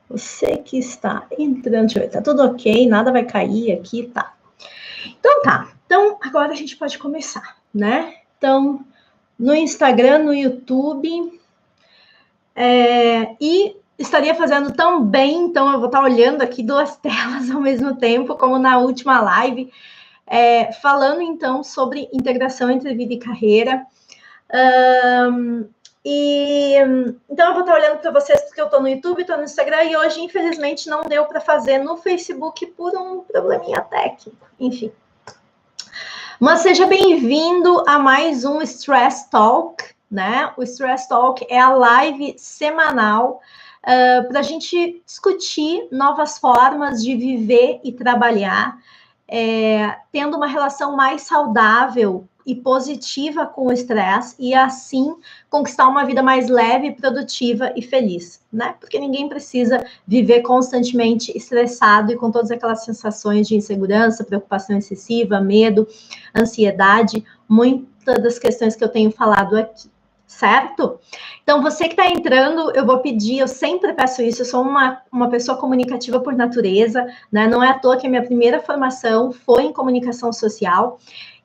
Você que está entrando, deixa eu ver, tá tudo ok, nada vai cair aqui, tá. Então tá, então agora a gente pode começar, né? Então, no Instagram, no YouTube, e estaria fazendo tão bem, então eu vou estar olhando aqui duas telas ao mesmo tempo, como na última live, falando então sobre integração entre vida e carreira. Então eu vou estar olhando para vocês porque eu estou no YouTube, estou no Instagram e hoje, infelizmente, não deu para fazer no Facebook por um probleminha técnico. Enfim. Mas seja bem-vindo a mais um Stress Talk, né? O Stress Talk é a live semanal para a gente discutir novas formas de viver e trabalhar, tendo uma relação mais saudável e positiva com o estresse e assim conquistar uma vida mais leve, produtiva e feliz, né? Porque ninguém precisa viver constantemente estressado e com todas aquelas sensações de insegurança, preocupação excessiva, medo, ansiedade, muitas das questões que eu tenho falado aqui, certo? Então, você que está entrando, eu vou pedir, eu sempre peço isso, eu sou uma pessoa comunicativa por natureza, né? Não é à toa que a minha primeira formação foi em comunicação social.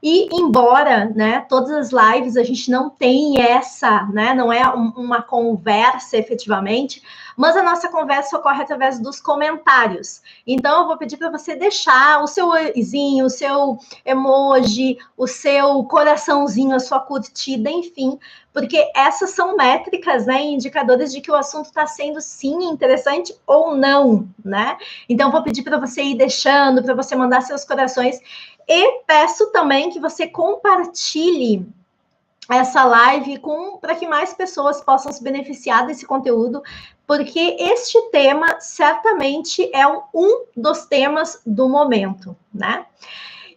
E embora, né, todas as lives a gente não tem essa, né, não é uma conversa efetivamente, mas a nossa conversa ocorre através dos comentários. Então, eu vou pedir para você deixar o seu oizinho, o seu emoji, o seu coraçãozinho, a sua curtida, enfim, porque essas são métricas, né, indicadores de que o assunto está sendo, sim, interessante ou não, né? Então, vou pedir para você ir deixando, para você mandar seus corações. E peço também que você compartilhe essa live para que mais pessoas possam se beneficiar desse conteúdo, porque este tema certamente é um dos temas do momento, né?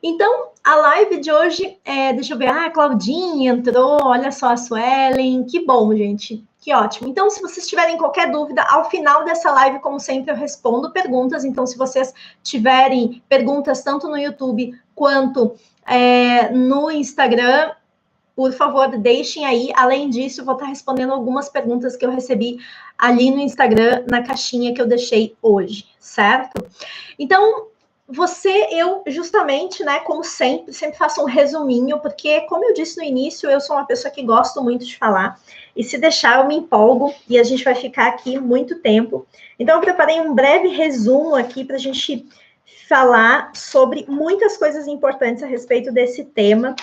Então, a live de hoje, deixa eu ver, a Claudinha entrou, olha só a Suelen, que bom, gente, que ótimo. Então, se vocês tiverem qualquer dúvida, ao final dessa live, como sempre, eu respondo perguntas, então se vocês tiverem perguntas tanto no YouTube quanto no Instagram, por favor, deixem aí. Além disso, eu vou estar respondendo algumas perguntas que eu recebi ali no Instagram, na caixinha que eu deixei hoje, certo? Então, eu justamente, né, como sempre faço um resuminho, porque, como eu disse no início, eu sou uma pessoa que gosto muito de falar, e se deixar eu me empolgo, e a gente vai ficar aqui muito tempo. Então, eu preparei um breve resumo aqui para a gente falar sobre muitas coisas importantes a respeito desse tema,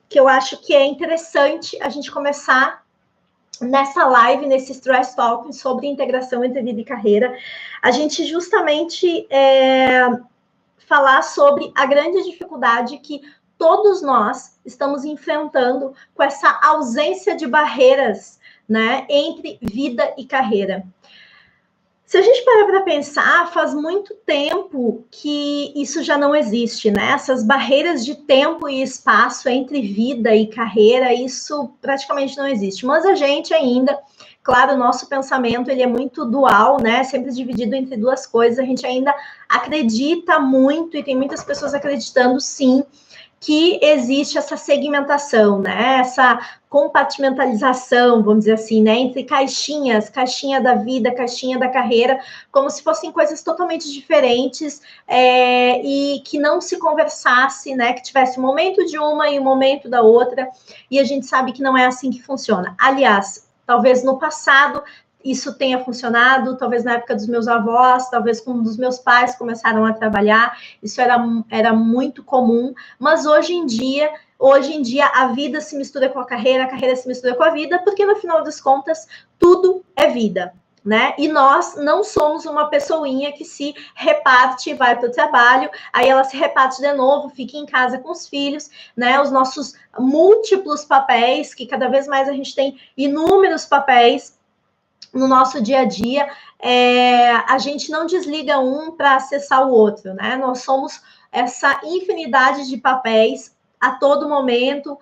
que eu acho que é interessante a gente começar nessa live, nesse Stress Talk sobre integração entre vida e carreira, a gente justamente falar sobre a grande dificuldade que todos nós estamos enfrentando com essa ausência de barreiras, né, entre vida e carreira. Se a gente parar para pensar, faz muito tempo que isso já não existe, né? Essas barreiras de tempo e espaço entre vida e carreira, isso praticamente não existe. Mas a gente ainda, claro, o nosso pensamento ele é muito dual, né? Sempre dividido entre duas coisas. A gente ainda acredita muito e tem muitas pessoas acreditando, sim, que existe essa segmentação, né? Essa compartimentalização, vamos dizer assim, né? Entre caixinhas, caixinha da vida, caixinha da carreira, como se fossem coisas totalmente diferentes e que não se conversasse, né? Que tivesse um momento de uma e um momento da outra, e a gente sabe que não é assim que funciona. Aliás, talvez no passado isso tenha funcionado, talvez na época dos meus avós, talvez quando os meus pais começaram a trabalhar, isso era muito comum, mas hoje em dia a vida se mistura com a carreira se mistura com a vida, porque no final das contas, tudo é vida, né? E nós não somos uma pessoinha que se reparte e vai para o trabalho, aí ela se reparte de novo, fica em casa com os filhos, né? Os nossos múltiplos papéis, que cada vez mais a gente tem inúmeros papéis no nosso dia a dia, a gente não desliga um para acessar o outro, né? Nós somos essa infinidade de papéis a todo momento,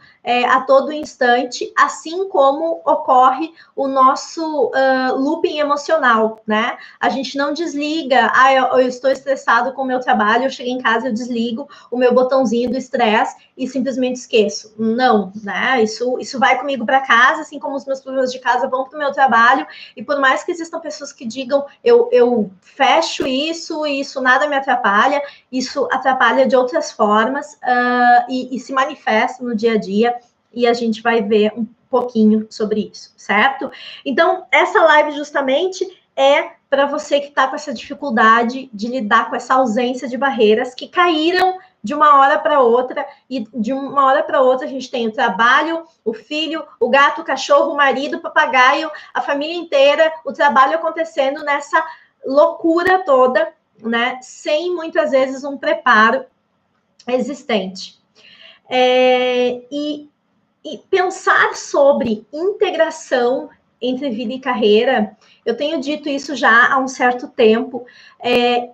a todo instante, assim como ocorre o nosso looping emocional, né? A gente não desliga, eu estou estressado com o meu trabalho, eu chego em casa, eu desligo o meu botãozinho do estresse e simplesmente esqueço. Não, né? Isso vai comigo para casa, assim como os meus problemas de casa vão para o meu trabalho, e por mais que existam pessoas que digam, eu fecho isso, e isso nada me atrapalha, isso atrapalha de outras formas, e se manifesta no dia a dia, e a gente vai ver um pouquinho sobre isso, certo? Então, essa live justamente é para você que está com essa dificuldade de lidar com essa ausência de barreiras que caíram de uma hora para outra, e de uma hora para outra a gente tem o trabalho, o filho, o gato, o cachorro, o marido, o papagaio, a família inteira, o trabalho acontecendo nessa loucura toda, né? Sem muitas vezes um preparo existente. E pensar sobre integração entre vida e carreira, eu tenho dito isso já há um certo tempo,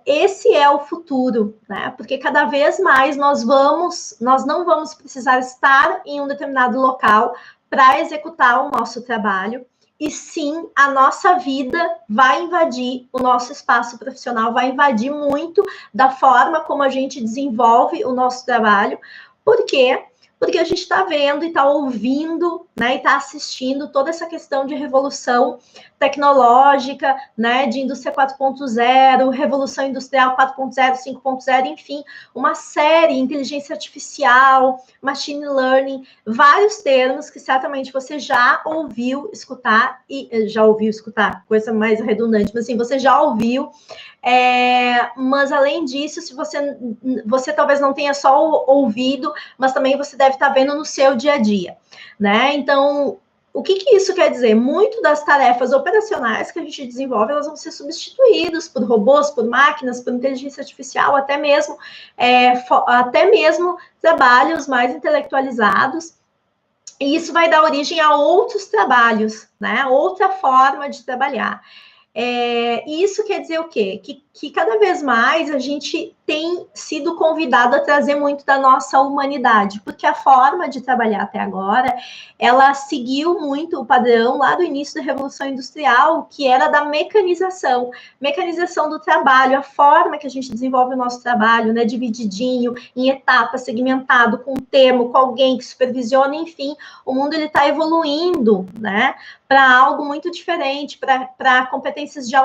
esse é o futuro, né? Porque cada vez mais nós não vamos precisar estar em um determinado local para executar o nosso trabalho, e sim, a nossa vida vai invadir o nosso espaço profissional, vai invadir muito da forma como a gente desenvolve o nosso trabalho. Por quê? Porque a gente está vendo e está ouvindo, né, e está assistindo toda essa questão de revolução tecnológica, né, de indústria 4.0, revolução industrial 4.0, 5.0, enfim, uma série, inteligência artificial, machine learning, vários termos que certamente você já ouviu escutar, coisa mais redundante, mas assim, você já ouviu. Mas além disso, se você talvez não tenha só ouvido, mas também você deve estar vendo no seu dia a dia, né? Então, o que isso quer dizer? Muito das tarefas operacionais que a gente desenvolve, elas vão ser substituídas por robôs, por máquinas, por inteligência artificial, até mesmo trabalhos mais intelectualizados. E isso vai dar origem a outros trabalhos, né? Outra forma de trabalhar. E isso quer dizer o quê? Que cada vez mais a gente tem sido convidado a trazer muito da nossa humanidade, porque a forma de trabalhar até agora, ela seguiu muito o padrão lá do início da Revolução Industrial, que era da mecanização do trabalho, a forma que a gente desenvolve o nosso trabalho, né, divididinho, em etapas, segmentado, com um termo, com alguém que supervisiona, enfim, o mundo ele está evoluindo, né, para algo muito diferente, para competências de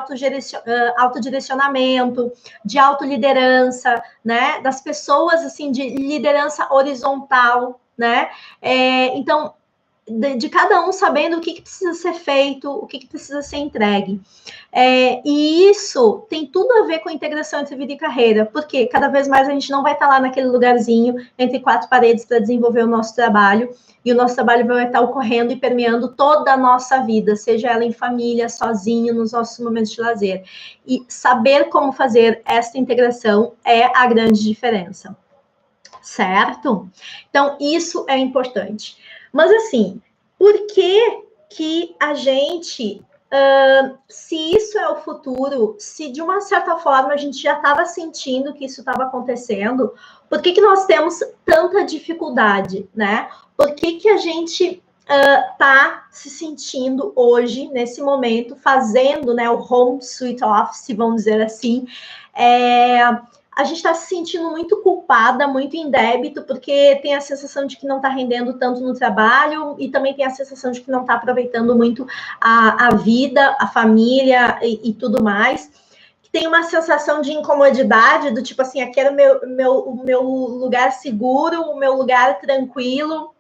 autodirecionamento, de autoliderança, né, das pessoas, assim, de liderança horizontal, né, então, de cada um sabendo o que precisa ser feito, o que precisa ser entregue. E isso tem tudo a ver com a integração entre vida e carreira, porque cada vez mais a gente não vai estar lá naquele lugarzinho, entre quatro paredes, para desenvolver o nosso trabalho, e o nosso trabalho vai estar ocorrendo e permeando toda a nossa vida, seja ela em família, sozinho, nos nossos momentos de lazer. E saber como fazer essa integração é a grande diferença, certo? Então, isso é importante. Mas, assim, por que a gente... se isso é o futuro, se de uma certa forma a gente já estava sentindo que isso estava acontecendo, por que nós temos tanta dificuldade, né? Por que a gente está se sentindo hoje, nesse momento, fazendo, né, o home sweet office, vamos dizer assim, a gente está se sentindo muito culpada, muito em débito, porque tem a sensação de que não está rendendo tanto no trabalho, e também tem a sensação de que não está aproveitando muito a vida, a família e tudo mais. Tem uma sensação de incomodidade, do tipo assim, aqui era o meu lugar seguro, o meu lugar tranquilo,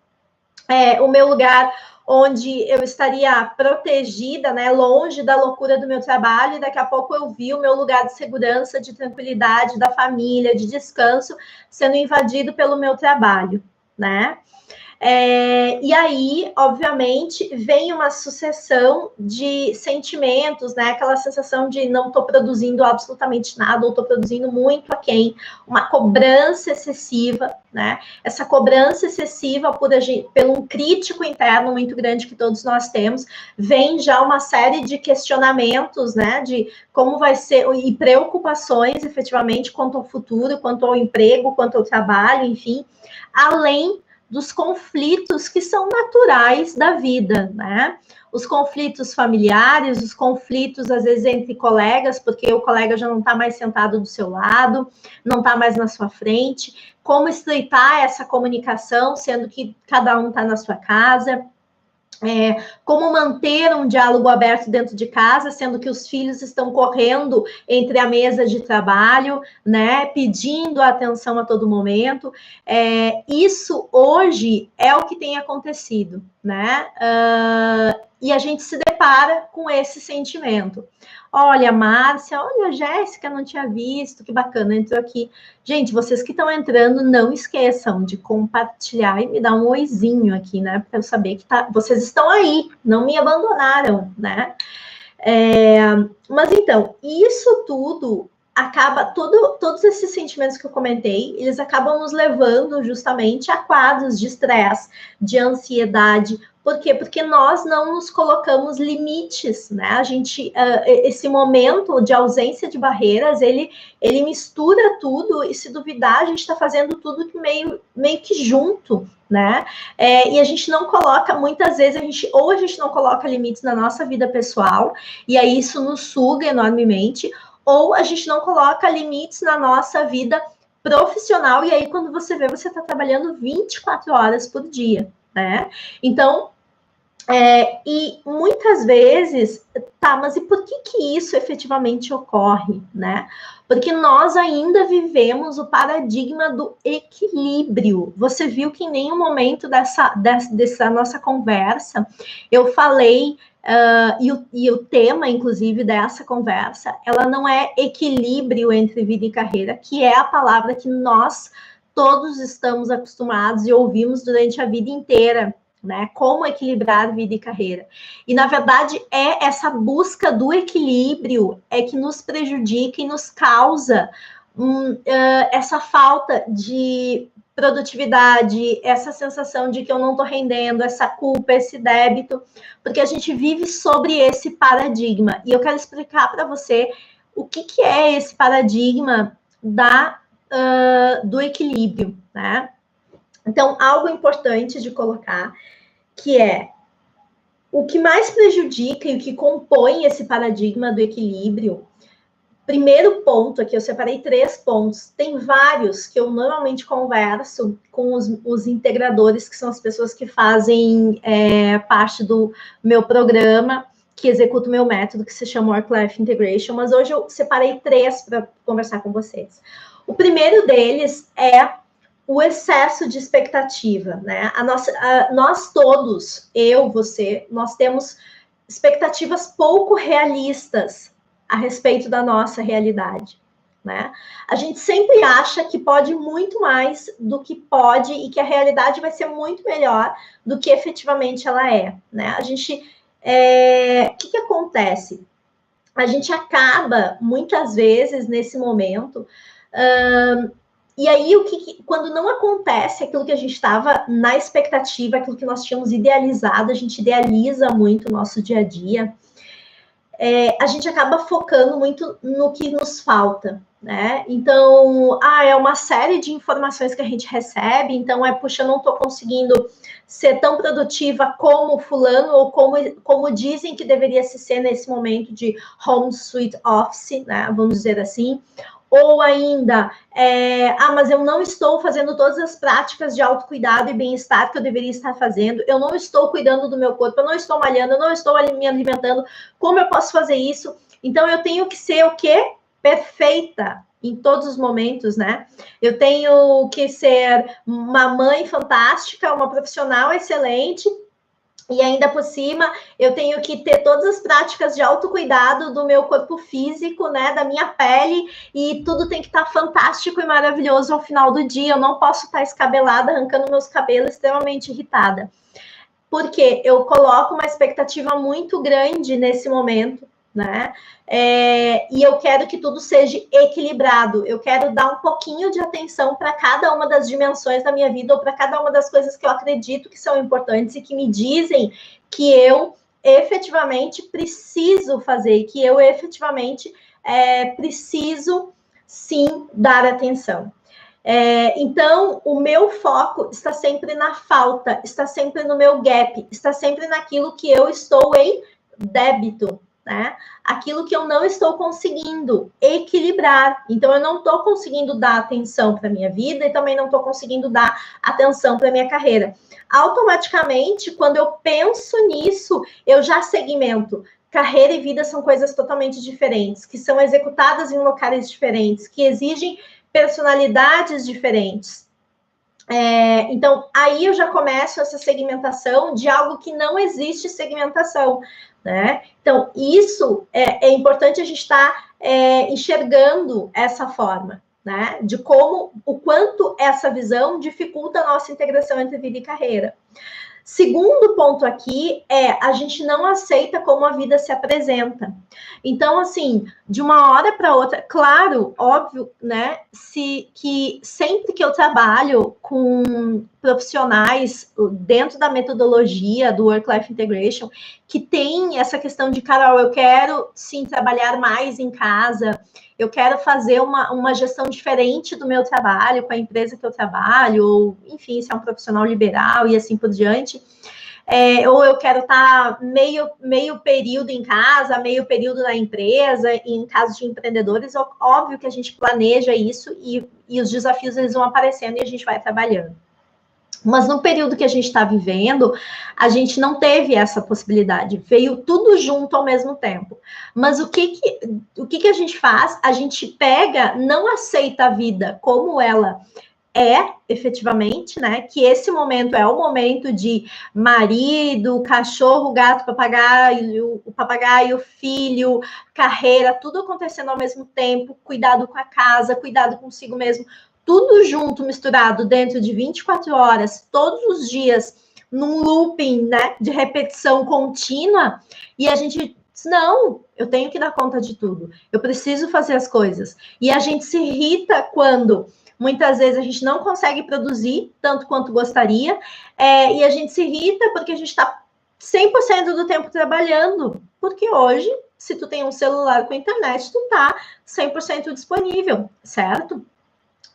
o meu lugar onde eu estaria protegida, né, longe da loucura do meu trabalho, e daqui a pouco eu vi o meu lugar de segurança, de tranquilidade, da família, de descanso, sendo invadido pelo meu trabalho, né? E aí, obviamente, vem uma sucessão de sentimentos, né? Aquela sensação de não estou produzindo absolutamente nada, ou estou produzindo muito aquém, uma cobrança excessiva, né? Essa cobrança excessiva pelo um crítico interno muito grande que todos nós temos, vem já uma série de questionamentos, né? De como vai ser, e preocupações, efetivamente, quanto ao futuro, quanto ao emprego, quanto ao trabalho, enfim, além dos conflitos que são naturais da vida, né? Os conflitos familiares, os conflitos, às vezes, entre colegas, porque o colega já não está mais sentado do seu lado, não está mais na sua frente, como estreitar essa comunicação, sendo que cada um está na sua casa. Como manter um diálogo aberto dentro de casa, sendo que os filhos estão correndo entre a mesa de trabalho, né, pedindo atenção a todo momento. Isso hoje é o que tem acontecido, né? E a gente se depara com esse sentimento. Olha, Márcia, olha, Jéssica, não tinha visto, que bacana, entrou aqui. Gente, vocês que estão entrando, não esqueçam de compartilhar e me dar um oizinho aqui, né? Para eu saber que vocês estão aí, não me abandonaram, né? Mas então, isso tudo acaba, todos esses sentimentos que eu comentei, eles acabam nos levando justamente a quadros de estresse, de ansiedade. Por quê? Porque nós não nos colocamos limites, né? A gente, esse momento de ausência de barreiras, ele mistura tudo, e se duvidar, a gente está fazendo tudo que meio que junto, né? E a gente não coloca, muitas vezes, a gente não coloca limites na nossa vida pessoal, e aí isso nos suga enormemente, ou a gente não coloca limites na nossa vida profissional, e aí quando você vê, você está trabalhando 24 horas por dia, né? Então, e muitas vezes, mas e por que isso efetivamente ocorre, né? Porque nós ainda vivemos o paradigma do equilíbrio. Você viu que em nenhum momento dessa nossa conversa eu falei, e o tema, inclusive, dessa conversa, ela não é equilíbrio entre vida e carreira, que é a palavra que nós todos estamos acostumados e ouvimos durante a vida inteira, né? Como equilibrar vida e carreira. E, na verdade, essa busca do equilíbrio que nos prejudica e nos causa essa falta de produtividade, essa sensação de que eu não estou rendendo, essa culpa, esse débito, porque a gente vive sobre esse paradigma. E eu quero explicar para você o que é esse paradigma do equilíbrio, né? Então, algo importante de colocar, que é o que mais prejudica e o que compõe esse paradigma do equilíbrio. Primeiro ponto aqui, eu separei 3 pontos. Tem vários que eu normalmente converso com os integradores, que são as pessoas que fazem parte do meu programa, que executa o meu método, que se chama Work-Life Integration, mas hoje eu separei 3 para conversar com vocês. O primeiro deles é o excesso de expectativa, né? Nós todos, eu, você, nós temos expectativas pouco realistas a respeito da nossa realidade, né? A gente sempre acha que pode muito mais do que pode e que a realidade vai ser muito melhor do que efetivamente ela é, né? A gente, o que acontece? A gente acaba, muitas vezes, nesse momento, e aí, quando não acontece aquilo que a gente estava na expectativa, aquilo que nós tínhamos idealizado, a gente idealiza muito o nosso dia a dia, a gente acaba focando muito no que nos falta, né? Então, é uma série de informações que a gente recebe, então puxa, eu não estou conseguindo ser tão produtiva como fulano, ou como dizem que deveria se ser nesse momento de home sweet office, né? Vamos dizer assim. Ou ainda, mas eu não estou fazendo todas as práticas de autocuidado e bem-estar que eu deveria estar fazendo, eu não estou cuidando do meu corpo, eu não estou malhando, eu não estou me alimentando, como eu posso fazer isso? Então, eu tenho que ser o quê? Perfeita em todos os momentos, né? Eu tenho que ser uma mãe fantástica, uma profissional excelente, e ainda por cima, eu tenho que ter todas as práticas de autocuidado do meu corpo físico, né, da minha pele, e tudo tem que estar fantástico e maravilhoso ao final do dia. Eu não posso estar escabelada, arrancando meus cabelos, extremamente irritada. Porque eu coloco uma expectativa muito grande nesse momento, né? E eu quero que tudo seja equilibrado. Eu quero dar um pouquinho de atenção para cada uma das dimensões da minha vida, ou para cada uma das coisas que eu acredito que são importantes e que me dizem que eu efetivamente preciso fazer, que eu efetivamente preciso sim dar atenção. Então, o meu foco está sempre na falta, está sempre no meu gap, está sempre naquilo que eu estou em débito, né? Aquilo que eu não estou conseguindo equilibrar. Então, eu não estou conseguindo dar atenção para a minha vida e também não estou conseguindo dar atenção para a minha carreira. Automaticamente, quando eu penso nisso, eu já segmento. Carreira e vida são coisas totalmente diferentes, que são executadas em locais diferentes, que exigem personalidades diferentes. Então, aí eu já começo essa segmentação de algo que não existe segmentação, né? Então, isso é importante a gente estar enxergando essa forma, né? De como, o quanto essa visão dificulta a nossa integração entre vida e carreira. Segundo ponto aqui a gente não aceita como a vida se apresenta. Então, assim, de uma hora para outra, claro, óbvio, né, que sempre que eu trabalho com profissionais dentro da metodologia do Work-Life Integration, que tem essa questão de, Carol, eu quero, sim, trabalhar mais em casa, eu quero fazer uma gestão diferente do meu trabalho, com a empresa que eu trabalho, ou, enfim, se é um profissional liberal e assim por diante, ou eu quero estar meio período em casa, meio período na empresa, em caso de empreendedores, óbvio que a gente planeja isso e os desafios eles vão aparecendo e a gente vai trabalhando. Mas no período que a gente está vivendo, a gente não teve essa possibilidade. Veio tudo junto ao mesmo tempo. Mas o que a gente faz? A gente pega, não aceita a vida como ela efetivamente, né? Que esse momento é o momento de marido, cachorro, gato, papagaio, o papagaio, filho, carreira, tudo acontecendo ao mesmo tempo, cuidado com a casa, cuidado consigo mesmo, tudo junto, misturado dentro de 24 horas, todos os dias, num looping, né, de repetição contínua, e a gente diz, não, eu tenho que dar conta de tudo, eu preciso fazer as coisas. E a gente se irrita quando muitas vezes a gente não consegue produzir tanto quanto gostaria, e a gente se irrita porque a gente está 100% do tempo trabalhando, porque hoje, se tu tem um celular com internet, tu tá 100% disponível, certo?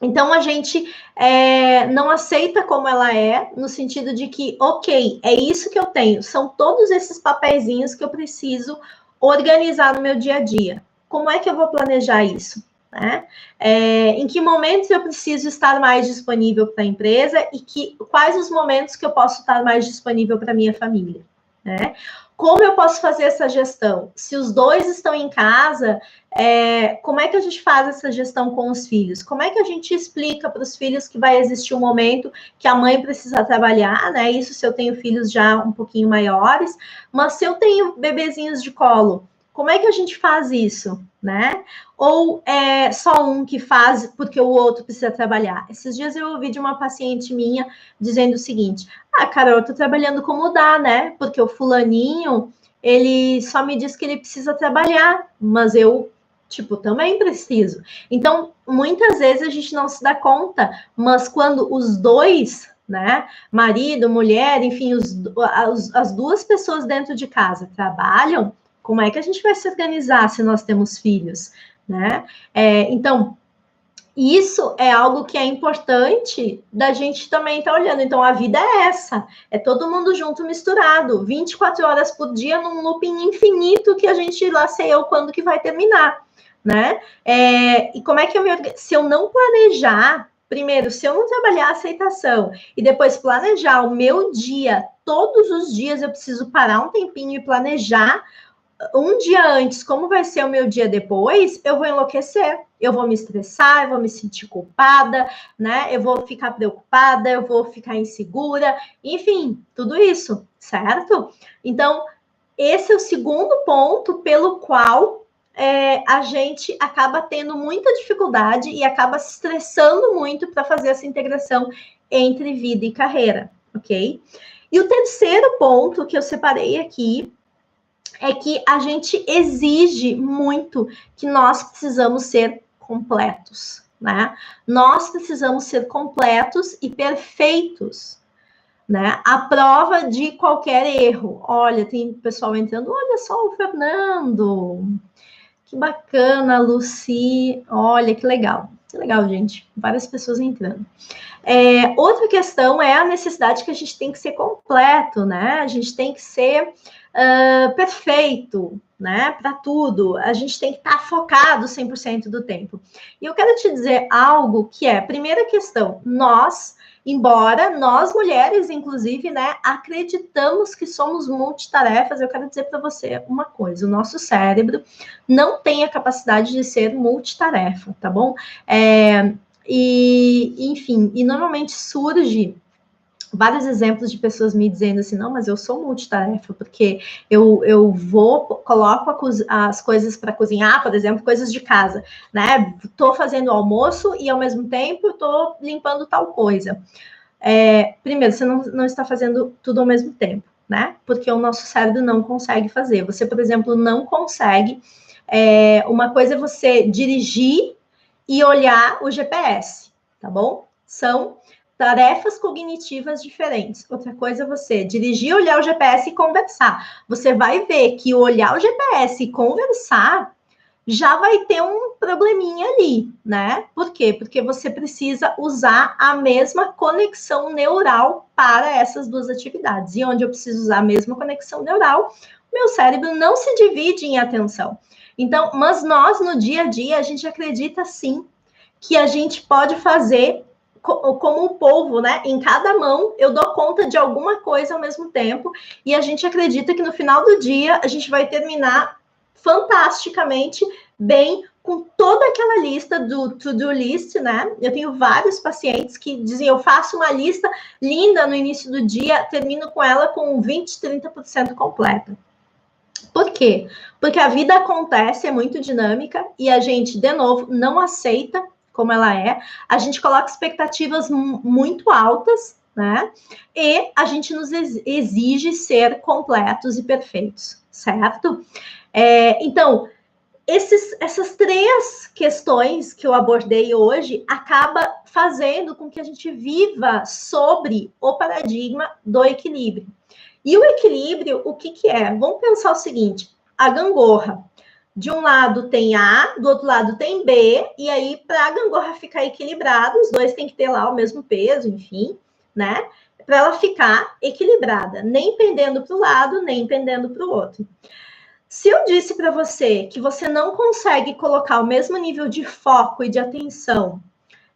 Então, a gente não aceita como ela é, no sentido de que, ok, é isso que eu tenho, são todos esses papeizinhos que eu preciso organizar no meu dia a dia. Como é que eu vou planejar isso? Né? Em que momentos eu preciso estar mais disponível para a empresa e quais os momentos que eu posso estar mais disponível para a minha família? Né? Como eu posso fazer essa gestão? Se os dois estão em casa, como é que a gente faz essa gestão com os filhos? Como é que a gente explica para os filhos que vai existir um momento que a mãe precisa trabalhar, né? Isso se eu tenho filhos já um pouquinho maiores, mas se eu tenho bebezinhos de colo, como é que a gente faz isso, né? Ou é só um que faz porque o outro precisa trabalhar? Esses dias eu ouvi de uma paciente minha dizendo o seguinte: Carol, eu tô trabalhando como dá, né? Porque o fulaninho, ele só me diz que ele precisa trabalhar, mas eu, também preciso. Então, muitas vezes a gente não se dá conta, mas quando os dois, né, marido, mulher, enfim, as duas pessoas dentro de casa trabalham, como é que a gente vai se organizar se nós temos filhos, né? Então, isso é algo que é importante da gente também estar olhando. Então, a vida é essa. É todo mundo junto, misturado. 24 horas por dia, num looping infinito que a gente lá sei eu quando que vai terminar, né? E como é que se eu não planejar, primeiro, se eu não trabalhar a aceitação e depois planejar o meu dia, todos os dias eu preciso parar um tempinho e planejar um dia antes, como vai ser o meu dia depois, eu vou enlouquecer, eu vou me estressar, eu vou me sentir culpada, né? Eu vou ficar preocupada, eu vou ficar insegura, enfim, tudo isso, certo? Então, esse é o segundo ponto pelo qual a gente acaba tendo muita dificuldade e acaba se estressando muito para fazer essa integração entre vida e carreira, ok? E o terceiro ponto que eu separei aqui é que a gente exige muito que nós precisamos ser completos, né? Nós precisamos ser completos e perfeitos, né? A prova de qualquer erro. Olha, tem pessoal entrando, olha só o Fernando, que bacana, Lucy, olha que legal. Legal, gente. Várias pessoas entrando. Outra questão é a necessidade que a gente tem que ser completo, né? A gente tem que ser perfeito, né? Para tudo. A gente tem que estar focado 100% do tempo. E eu quero te dizer algo que é, primeira questão, embora nós mulheres, inclusive, né, acreditamos que somos multitarefas, eu quero dizer para você uma coisa: o nosso cérebro não tem a capacidade de ser multitarefa, tá bom? Enfim, e normalmente surge vários exemplos de pessoas me dizendo assim, não, mas eu sou multitarefa, porque coloco as coisas para cozinhar, por exemplo, coisas de casa, né? Estou fazendo almoço e ao mesmo tempo estou limpando tal coisa. Primeiro, você não está fazendo tudo ao mesmo tempo, né? Porque o nosso cérebro não consegue fazer. Você, por exemplo, não consegue. Uma coisa é você dirigir e olhar o GPS, tá bom? São tarefas cognitivas diferentes. Outra coisa é você dirigir, olhar o GPS e conversar. Você vai ver que olhar o GPS e conversar já vai ter um probleminha ali, né? Por quê? Porque você precisa usar a mesma conexão neural para essas duas atividades. E onde eu preciso usar a mesma conexão neural, meu cérebro não se divide em atenção. Então, mas nós, no dia a dia, a gente acredita sim que a gente pode fazer como o polvo, né? Em cada mão eu dou conta de alguma coisa ao mesmo tempo, e a gente acredita que no final do dia a gente vai terminar fantasticamente bem com toda aquela lista do to-do list, né? Eu tenho vários pacientes que dizem, eu faço uma lista linda no início do dia, termino com ela com 20, 30% completa. Por quê? Porque a vida acontece, é muito dinâmica, e a gente, de novo, não aceita como ela é, a gente coloca expectativas muito altas, né? E a gente nos exige ser completos e perfeitos, certo? Então, essas três questões que eu abordei hoje acaba fazendo com que a gente viva sobre o paradigma do equilíbrio. E o equilíbrio, o que é? Vamos pensar o seguinte: a gangorra. De um lado tem A, do outro lado tem B, e aí, para a gangorra ficar equilibrada, os dois têm que ter lá o mesmo peso, enfim, né? Para ela ficar equilibrada, nem pendendo para o lado, nem pendendo para o outro. Se eu disse para você que você não consegue colocar o mesmo nível de foco e de atenção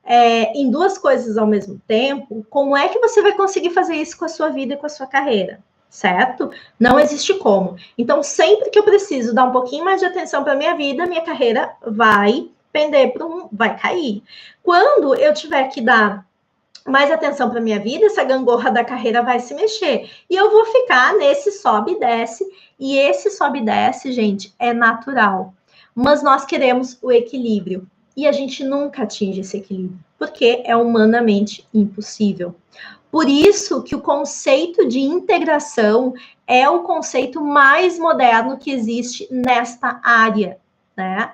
em duas coisas ao mesmo tempo, como é que você vai conseguir fazer isso com a sua vida e com a sua carreira? Certo? Não existe como. Então, sempre que eu preciso dar um pouquinho mais de atenção para minha vida, minha carreira vai pender vai cair. Quando eu tiver que dar mais atenção para minha vida, essa gangorra da carreira vai se mexer. E eu vou ficar nesse sobe e desce. E esse sobe e desce, gente, é natural. Mas nós queremos o equilíbrio. E a gente nunca atinge esse equilíbrio, porque é humanamente impossível. Por isso que o conceito de integração é o conceito mais moderno que existe nesta área, né?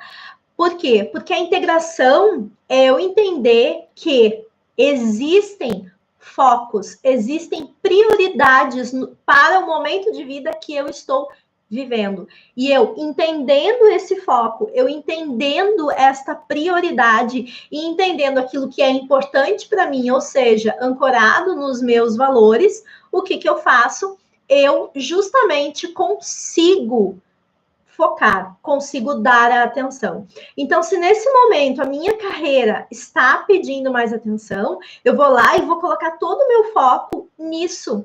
Por quê? Porque a integração é eu entender que existem focos, existem prioridades para o momento de vida que eu estou vivendo. E eu entendendo esse foco, eu entendendo esta prioridade e entendendo aquilo que é importante para mim, ou seja, ancorado nos meus valores, o que eu faço? Eu justamente consigo focar, consigo dar a atenção. Então, se nesse momento a minha carreira está pedindo mais atenção, eu vou lá e vou colocar todo o meu foco nisso.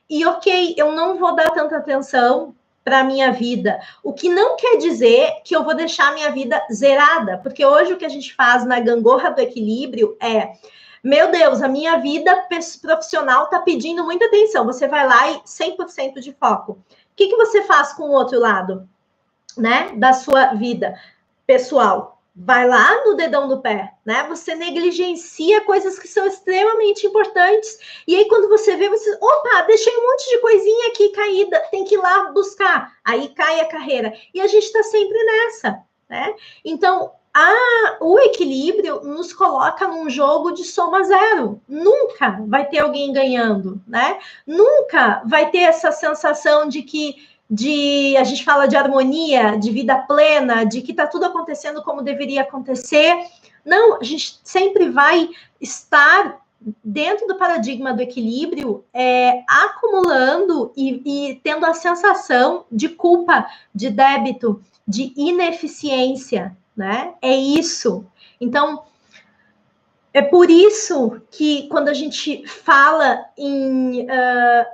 E ok, eu não vou dar tanta atenção para a minha vida, o que não quer dizer que eu vou deixar a minha vida zerada, porque hoje o que a gente faz na gangorra do equilíbrio é, meu Deus, a minha vida profissional está pedindo muita atenção, você vai lá e 100% de foco. O que você faz com o outro lado, né, da sua vida pessoal? Vai lá no dedão do pé, né? Você negligencia coisas que são extremamente importantes. E aí, quando você vê, você... Opa, deixei um monte de coisinha aqui caída, tem que ir lá buscar. Aí cai a carreira. E a gente está sempre nessa, né? Então, o equilíbrio nos coloca num jogo de soma zero. Nunca vai ter alguém ganhando, né? Nunca vai ter essa sensação de que a gente fala de harmonia, de vida plena, de que está tudo acontecendo como deveria acontecer. Não, a gente sempre vai estar dentro do paradigma do equilíbrio, acumulando e tendo a sensação de culpa, de débito, de ineficiência, né? É isso. Então, é por isso que quando a gente fala em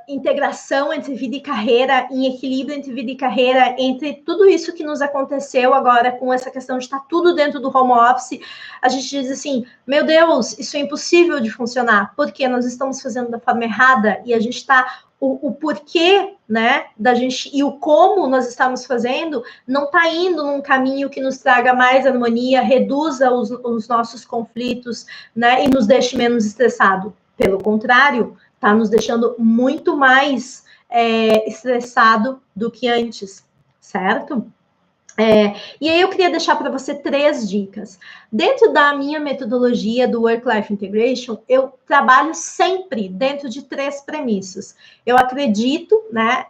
integração entre vida e carreira, em equilíbrio entre vida e carreira, entre tudo isso que nos aconteceu agora com essa questão de estar tudo dentro do home office, a gente diz assim, meu Deus, isso é impossível de funcionar, porque nós estamos fazendo da forma errada e a gente está... O porquê, né, da gente e o como nós estamos fazendo não está indo num caminho que nos traga mais harmonia, reduza os nossos conflitos, né, e nos deixe menos estressado. Pelo contrário, está nos deixando muito mais estressado do que antes, certo? E aí eu queria deixar para você 3 dicas. Dentro da minha metodologia do Work-Life Integration, eu trabalho sempre dentro de 3 premissas. Eu acredito, né,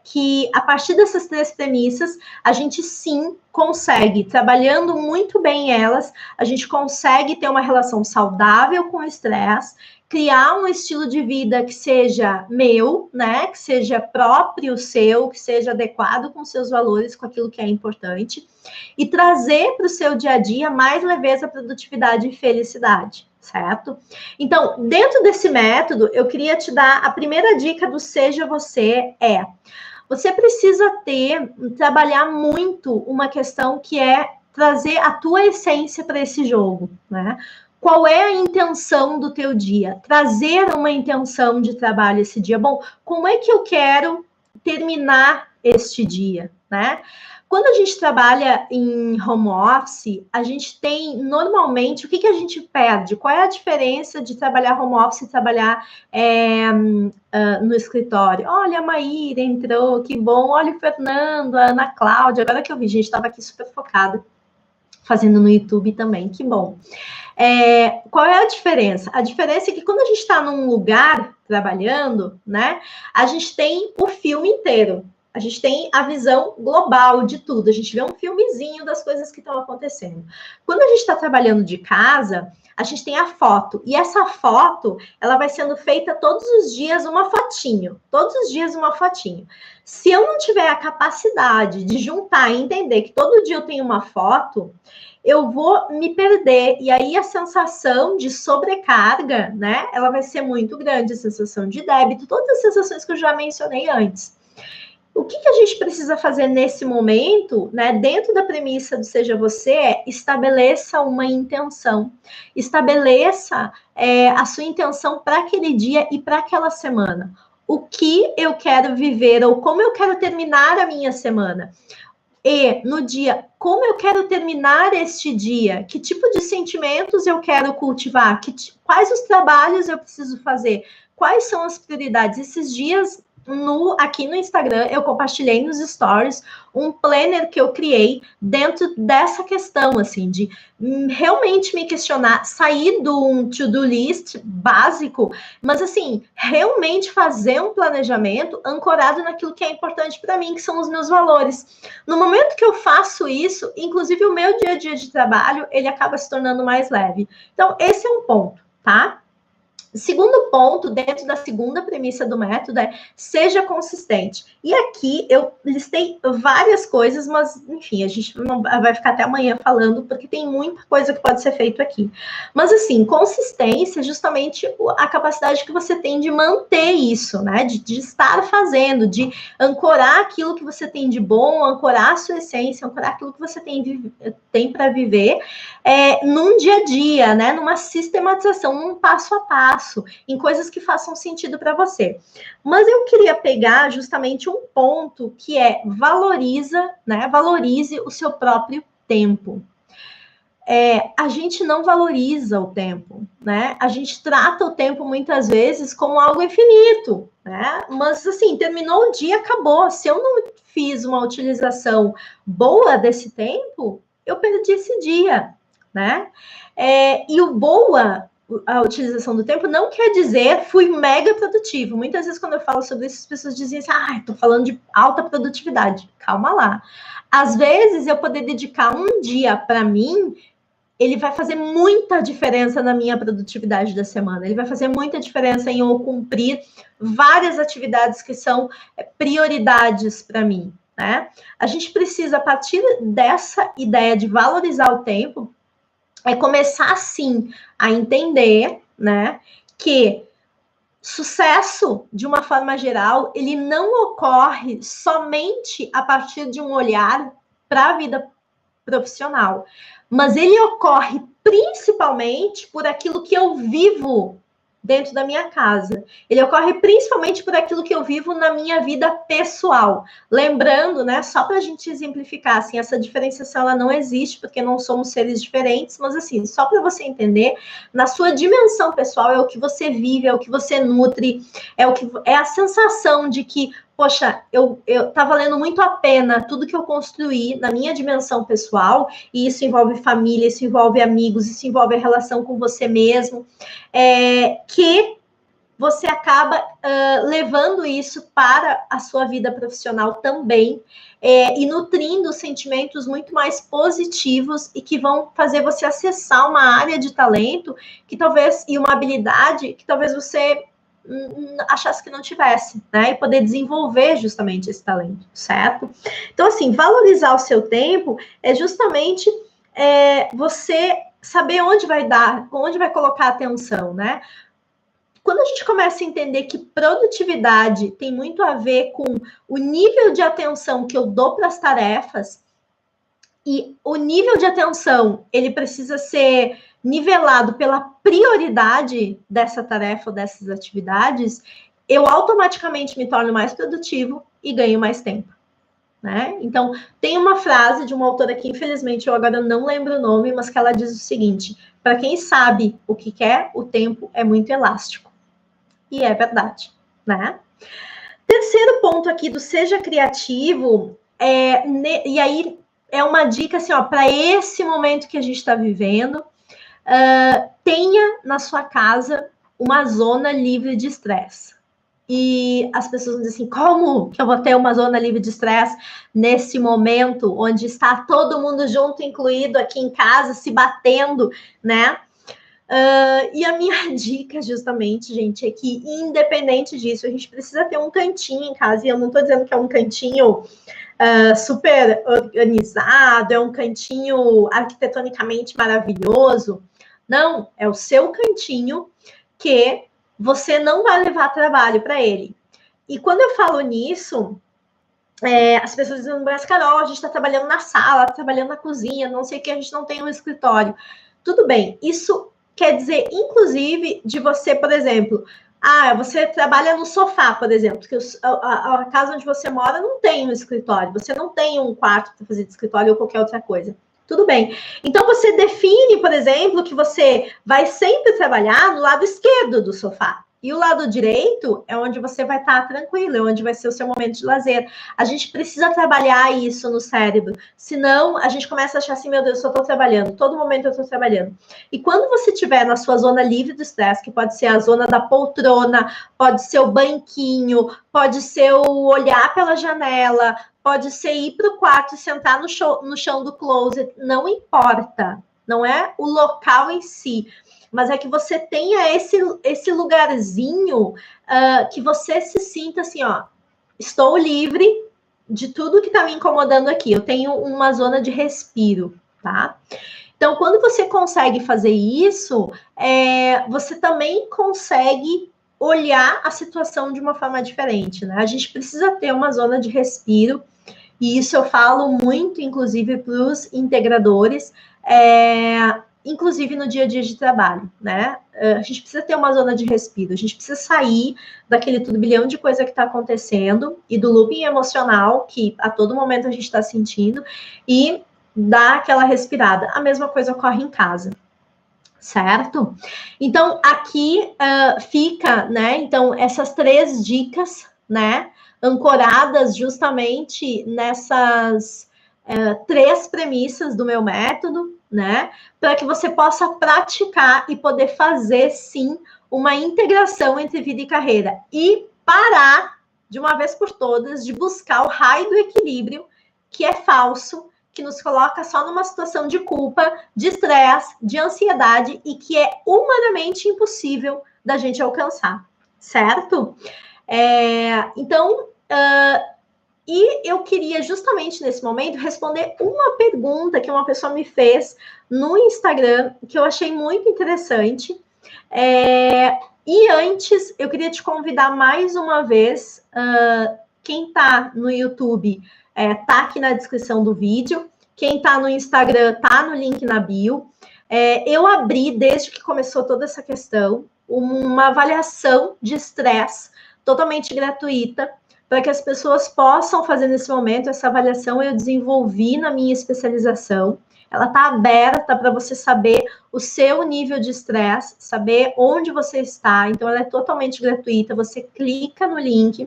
que a partir dessas 3 premissas, a gente sim consegue, trabalhando muito bem elas, a gente consegue ter uma relação saudável com o estresse, criar um estilo de vida que seja meu, né, que seja próprio seu, que seja adequado com seus valores, com aquilo que é importante, e trazer para o seu dia a dia mais leveza, produtividade e felicidade, certo? Então, dentro desse método, eu queria te dar a primeira dica do Seja Você você precisa trabalhar muito uma questão que é trazer a tua essência para esse jogo, né? Qual é a intenção do teu dia? Trazer uma intenção de trabalho esse dia. Bom, como é que eu quero terminar este dia, né? Quando a gente trabalha em home office, a gente tem, normalmente, o que a gente perde? Qual é a diferença de trabalhar home office e trabalhar no escritório? Olha, a Maíra entrou, que bom. Olha o Fernando, a Ana Cláudia. Agora que eu vi, gente, estava aqui super focada, fazendo no YouTube também, que bom. Qual é a diferença? A diferença é que quando a gente está num lugar trabalhando, né, a gente tem o filme inteiro. A gente tem a visão global de tudo. A gente vê um filmezinho das coisas que estão acontecendo. Quando a gente está trabalhando de casa, a gente tem a foto. E essa foto, ela vai sendo feita todos os dias uma fotinho. Todos os dias uma fotinho. Se eu não tiver a capacidade de juntar e entender que todo dia eu tenho uma foto, eu vou me perder. E aí a sensação de sobrecarga, né? Ela vai ser muito grande. A sensação de débito, todas as sensações que eu já mencionei antes. O que a gente precisa fazer nesse momento, né, dentro da premissa do Seja Você, estabeleça uma intenção. Estabeleça a sua intenção para aquele dia e para aquela semana. O que eu quero viver ou como eu quero terminar a minha semana. E no dia, como eu quero terminar este dia? Que tipo de sentimentos eu quero cultivar? Quais os trabalhos eu preciso fazer? Quais são as prioridades? Esses dias... aqui no Instagram, eu compartilhei nos stories um planner que eu criei dentro dessa questão, assim, de realmente me questionar, sair de um to-do list básico, mas, assim, realmente fazer um planejamento ancorado naquilo que é importante para mim, que são os meus valores. No momento que eu faço isso, inclusive o meu dia a dia de trabalho, ele acaba se tornando mais leve. Então, esse é um ponto, tá? Segundo ponto, dentro da segunda premissa do método, seja consistente. E aqui eu listei várias coisas, mas, enfim, a gente não vai ficar até amanhã falando, porque tem muita coisa que pode ser feito aqui. Mas, assim, consistência é justamente a capacidade que você tem de manter isso, né? De estar fazendo, de ancorar aquilo que você tem de bom, ancorar a sua essência, ancorar aquilo que você tem para viver num dia a dia, né? Numa sistematização, num passo a passo, em coisas que façam sentido para você. Mas eu queria pegar justamente um ponto que valorize o seu próprio tempo. A gente não valoriza o tempo, né? A gente trata o tempo muitas vezes como algo infinito, né? Mas assim, terminou o dia, acabou. Se eu não fiz uma utilização boa desse tempo, eu perdi esse dia, né? E o boa a utilização do tempo não quer dizer fui mega produtivo. Muitas vezes quando eu falo sobre isso, as pessoas dizem assim, estou falando de alta produtividade. Calma lá. Às vezes, eu poder dedicar um dia para mim, ele vai fazer muita diferença na minha produtividade da semana. Ele vai fazer muita diferença em eu cumprir várias atividades que são prioridades para mim, né? A gente precisa, a partir dessa ideia de valorizar o tempo, começar, sim, a entender, né, que sucesso, de uma forma geral, ele não ocorre somente a partir de um olhar para a vida profissional, mas ele ocorre principalmente por aquilo que eu vivo dentro da minha casa. Ele ocorre principalmente por aquilo que eu vivo na minha vida pessoal. Lembrando, né, só para a gente exemplificar, assim, essa diferenciação ela não existe, porque não somos seres diferentes, mas assim, só para você entender, na sua dimensão pessoal é o que você vive, é o que você nutre, é a sensação de que, poxa, tá valendo muito a pena tudo que eu construí na minha dimensão pessoal, e isso envolve família, isso envolve amigos, isso envolve a relação com você mesmo, que você acaba levando isso para a sua vida profissional também, e nutrindo sentimentos muito mais positivos e que vão fazer você acessar uma área de talento que talvez, e uma habilidade que talvez você achasse que não tivesse, né? E poder desenvolver justamente esse talento, certo? Então, assim, valorizar o seu tempo é justamente você saber onde vai dar, onde vai colocar atenção, né? Quando a gente começa a entender que produtividade tem muito a ver com o nível de atenção que eu dou para as tarefas, e o nível de atenção, ele precisa ser nivelado pela prioridade dessa tarefa, dessas atividades, eu automaticamente me torno mais produtivo e ganho mais tempo, né? Então, tem uma frase de uma autora que, infelizmente, eu agora não lembro o nome, mas que ela diz o seguinte: para quem sabe o que quer, o tempo é muito elástico. E é verdade, né? Terceiro ponto aqui do seja criativo, e aí é uma dica assim, ó, para esse momento que a gente está vivendo, tenha na sua casa uma zona livre de estresse. E as pessoas dizem assim, como que eu vou ter uma zona livre de estresse nesse momento onde está todo mundo junto, incluído aqui em casa, se batendo, né? E a minha dica, justamente, gente, é que, independente disso, a gente precisa ter um cantinho em casa. E eu não estou dizendo que é um cantinho super organizado, é um cantinho arquitetonicamente maravilhoso. Não, é o seu cantinho que você não vai levar trabalho para ele. E quando eu falo nisso, as pessoas dizem, mas Carol, a gente está trabalhando na sala, trabalhando na cozinha, não sei o que, a gente não tem um escritório. Tudo bem, isso quer dizer, inclusive, de você, por exemplo, você trabalha no sofá, por exemplo, porque a casa onde você mora não tem um escritório, você não tem um quarto para fazer de escritório ou qualquer outra coisa. Tudo bem. Então, você define, por exemplo, que você vai sempre trabalhar no lado esquerdo do sofá. E o lado direito é onde você vai estar tranquilo, é onde vai ser o seu momento de lazer. A gente precisa trabalhar isso no cérebro, senão a gente começa a achar assim, meu Deus, eu só estou trabalhando, todo momento eu estou trabalhando. E quando você estiver na sua zona livre do estresse, que pode ser a zona da poltrona, pode ser o banquinho, pode ser o olhar pela janela, pode ser ir para o quarto e sentar no chão do closet, não importa, não é o local em si, mas é que você tenha esse lugarzinho que você se sinta assim, ó, estou livre de tudo que está me incomodando aqui, eu tenho uma zona de respiro, tá? Então, quando você consegue fazer isso, você também consegue olhar a situação de uma forma diferente, né? A gente precisa ter uma zona de respiro, e isso eu falo muito, inclusive, para os integradores, inclusive no dia a dia de trabalho, né? A gente precisa ter uma zona de respiro, a gente precisa sair daquele turbilhão de coisa que está acontecendo e do looping emocional que a todo momento a gente está sentindo e dar aquela respirada. A mesma coisa ocorre em casa, certo? Então, aqui fica, né? Então, essas 3 dicas, né? Ancoradas justamente nessas 3 premissas do meu método, né? Para que você possa praticar e poder fazer, sim, uma integração entre vida e carreira. E parar, de uma vez por todas, de buscar o raio do equilíbrio, que é falso, que nos coloca só numa situação de culpa, de estresse, de ansiedade e que é humanamente impossível da gente alcançar, certo? Então, e eu queria justamente nesse momento responder uma pergunta que uma pessoa me fez no Instagram, que eu achei muito interessante. E antes, eu queria te convidar mais uma vez, quem está no YouTube, tá aqui na descrição do vídeo, quem está no Instagram, tá no link na bio. Eu abri, desde que começou toda essa questão, uma avaliação de estresse totalmente gratuita, para que as pessoas possam fazer nesse momento. Essa avaliação eu desenvolvi na minha especialização. Ela está aberta para você saber o seu nível de estresse, saber onde você está. Então, ela é totalmente gratuita. Você clica no link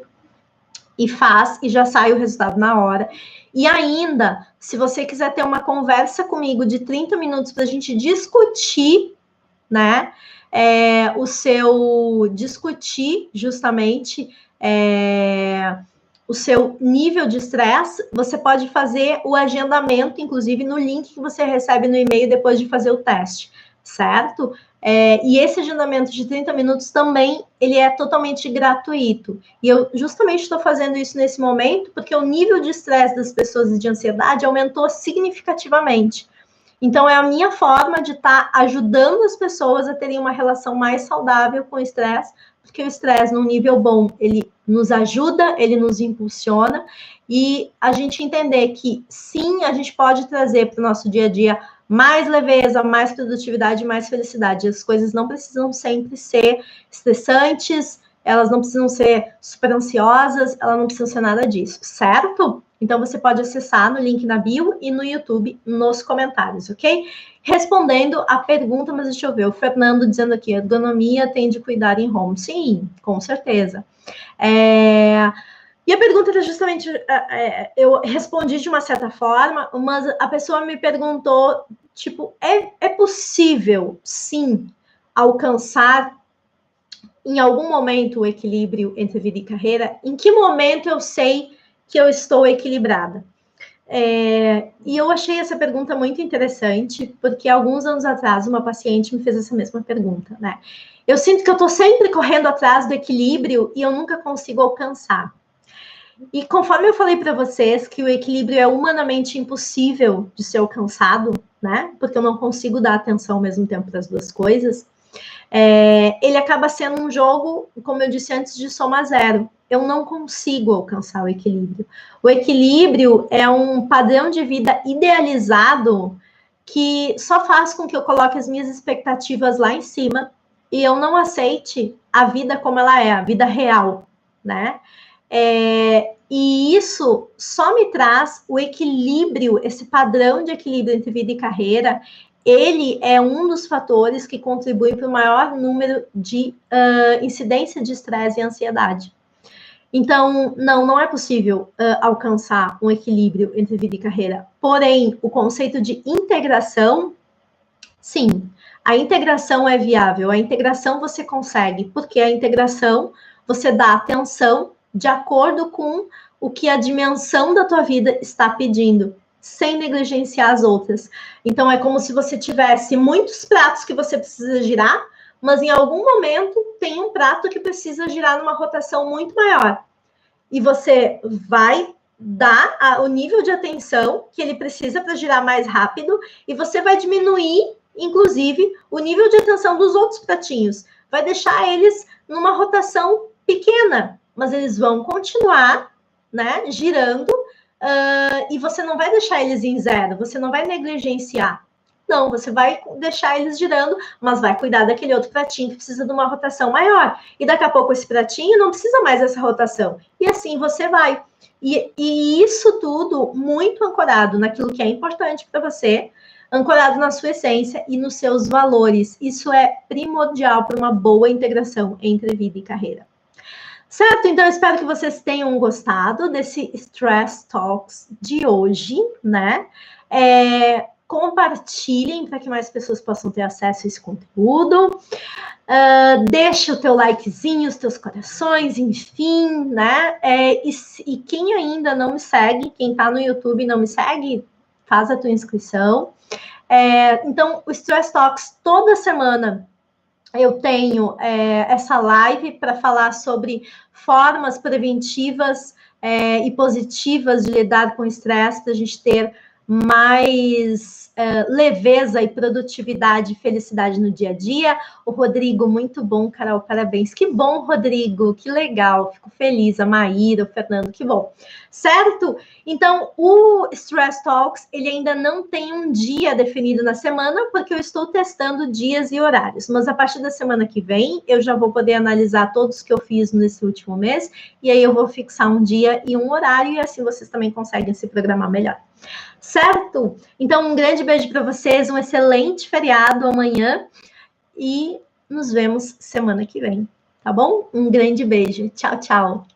e faz, e já sai o resultado na hora. E ainda, se você quiser ter uma conversa comigo de 30 minutos para a gente discutir, né, discutir justamente o seu nível de estresse, você pode fazer o agendamento, inclusive no link que você recebe no e-mail depois de fazer o teste, certo? E esse agendamento de 30 minutos também, ele é totalmente gratuito. E eu justamente estou fazendo isso nesse momento porque o nível de estresse das pessoas e de ansiedade aumentou significativamente. Então, é a minha forma de estar ajudando as pessoas a terem uma relação mais saudável com o estresse, porque o estresse, num nível bom, ele nos ajuda, ele nos impulsiona, e a gente entender que, sim, a gente pode trazer para o nosso dia a dia mais leveza, mais produtividade, mais felicidade. As coisas não precisam sempre ser estressantes, elas não precisam ser super ansiosas, elas não precisam ser nada disso, certo? Então, você pode acessar no link na bio e no YouTube, nos comentários, ok? Respondendo a pergunta, mas deixa eu ver, o Fernando dizendo aqui, ergonomia tem de cuidar em home. Sim, com certeza. E a pergunta era justamente, eu respondi de uma certa forma, mas a pessoa me perguntou, tipo, é possível, sim, alcançar em algum momento o equilíbrio entre vida e carreira? Em que momento eu sei que eu estou equilibrada? E eu achei essa pergunta muito interessante, porque alguns anos atrás uma paciente me fez essa mesma pergunta, né? Eu sinto que eu estou sempre correndo atrás do equilíbrio e eu nunca consigo alcançar. E conforme eu falei para vocês que o equilíbrio é humanamente impossível de ser alcançado, né? Porque eu não consigo dar atenção ao mesmo tempo para as duas coisas. Ele acaba sendo um jogo, como eu disse antes, de soma zero. Eu não consigo alcançar o equilíbrio. O equilíbrio é um padrão de vida idealizado que só faz com que eu coloque as minhas expectativas lá em cima e eu não aceite a vida como ela é, a vida real, né? E isso só me traz o equilíbrio, esse padrão de equilíbrio entre vida e carreira. Ele é um dos fatores que contribui para o maior número de incidência de estresse e ansiedade. Então, não é possível alcançar um equilíbrio entre vida e carreira. Porém, o conceito de integração, sim, a integração é viável. A integração você consegue, porque a integração você dá atenção de acordo com o que a dimensão da tua vida está pedindo, sem negligenciar as outras. Então, é como se você tivesse muitos pratos que você precisa girar, mas em algum momento tem um prato que precisa girar numa rotação muito maior. E você vai dar o nível de atenção que ele precisa para girar mais rápido, e você vai diminuir, inclusive, o nível de atenção dos outros pratinhos. Vai deixar eles numa rotação pequena, mas eles vão continuar, né, girando, e você não vai deixar eles em zero, você não vai negligenciar. Não, você vai deixar eles girando, mas vai cuidar daquele outro pratinho que precisa de uma rotação maior. E daqui a pouco esse pratinho não precisa mais dessa rotação. E assim você vai. E isso tudo muito ancorado naquilo que é importante para você, ancorado na sua essência e nos seus valores. Isso é primordial para uma boa integração entre vida e carreira. Certo? Então, eu espero que vocês tenham gostado desse Stress Talks de hoje, né? compartilhem para que mais pessoas possam ter acesso a esse conteúdo. Deixa o teu likezinho, os teus corações, enfim, né? E quem ainda não me segue, quem está no YouTube e não me segue, faz a tua inscrição. Então, o Stress Talks, toda semana eu tenho essa live para falar sobre formas preventivas e positivas de lidar com o estresse, para a gente ter mais leveza e produtividade e felicidade no dia a dia. O Rodrigo, muito bom, Carol, parabéns. Que bom, Rodrigo, que legal, fico feliz. A Maíra, o Fernando, que bom. Certo? Então, o Stress Talks, ele ainda não tem um dia definido na semana, porque eu estou testando dias e horários. Mas a partir da semana que vem, eu já vou poder analisar todos que eu fiz nesse último mês, e aí eu vou fixar um dia e um horário, e assim vocês também conseguem se programar melhor. Certo? Então, um grande beijo para vocês, um excelente feriado amanhã e nos vemos semana que vem, tá bom? Um grande beijo. Tchau, tchau.